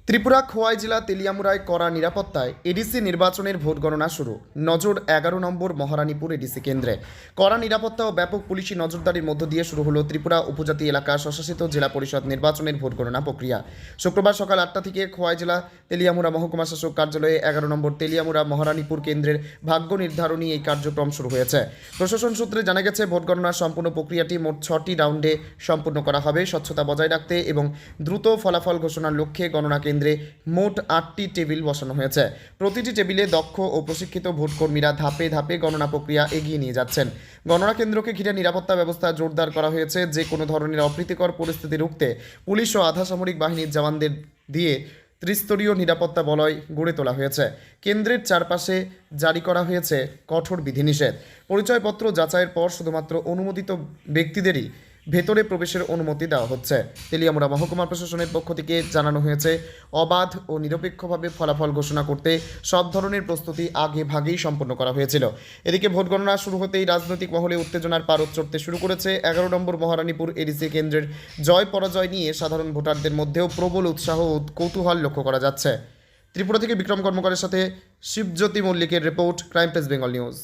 ত্রিপুরা খোয়াই জেলা তেলিয়ামুড়ায় কড়া নিরাপত্তায় এডিসি নির্বাচনের ভোট গণনা শুরু। নজর 11 নম্বর মহারানীপুর এডিসি কেন্দ্রে কড়া নিরাপত্তা ও ব্যাপক পুলিশি নজরদারির মধ্য দিয়ে শুরু হলো ত্রিপুরা উপজাতি এলাকা স্বশাসিত জেলা পরিষদ নির্বাচনের ভোট গণনা প্রক্রিয়া। শুক্রবার সকাল 8টা থেকে খোয়াই জেলা তেলিয়ামুড়া মহকুমা শাসক কার্যালয়ে 11 নম্বর তেলিয়ামুড়া মহারানীপুর কেন্দ্রের ভাগ্য নির্ধারণী এই কার্যক্রম শুরু হয়েছে। প্রশাসন সূত্রে জানা গেছে, ভোট গণনার সম্পূর্ণ প্রক্রিয়াটি মোট 6টি রাউন্ডে সম্পূর্ণ করা হবে। স্বচ্ছতা বজায় রাখতে এবং দ্রুত ফলাফল ঘোষণার লক্ষ্যে গণনা কেন্দ্রে মোট 8টি টেবিল বসানো হয়েছে। প্রতিটি টেবিলে দক্ষ ও প্রশিক্ষিত ভোটকর্মীরা ধাপে ধাপে গণনা প্রক্রিয়া এগিয়ে নিয়ে যাচ্ছেন। গণনা কেন্দ্রকে ঘিরে নিরাপত্তা ব্যবস্থা জোরদার করা হয়েছে। যে কোনো ধরনের অপ্রীতিকর পরিস্থিতি রুখতে পুলিশ ও আধা সামরিক বাহিনীর জওয়ানদের দিয়ে ত্রিস্তরীয় নিরাপত্তা বলয় গড়ে তোলা হয়েছে। কেন্দ্রের চারপাশে জারি করা হয়েছে কঠোর বিধিনিষেধ। পরিচয়পত্র যাচাইয়ের পর শুধুমাত্র অনুমোদিত ব্যক্তিদেরই ভেতরে প্রবেশের অনুমতি দেওয়া হচ্ছে। তেলিয়ামুড়া মহকুমা প্রশাসনের পক্ষ থেকে জানানো হয়েছে, অবাধ ও নিরপেক্ষভাবে ফলাফল ঘোষণা করতে সব ধরনের প্রস্তুতি আগে ভাগেই সম্পন্ন করা হয়েছিল। এদিকে ভোট গণনা শুরু হতেই রাজনৈতিক মহলে উত্তেজনার পারদ চড়তে শুরু করেছে। 11 নম্বর মহারানীপুর এডিসি কেন্দ্রের জয় পরাজয় নিয়ে সাধারণ ভোটারদের মধ্যেও প্রবল উৎসাহ ও কৌতূহল লক্ষ্য করা যাচ্ছে। ত্রিপুরা থেকে বিক্রম কর্মকারের সাথে শিবজ্যোতি মল্লিকের report, crime press Bengal news.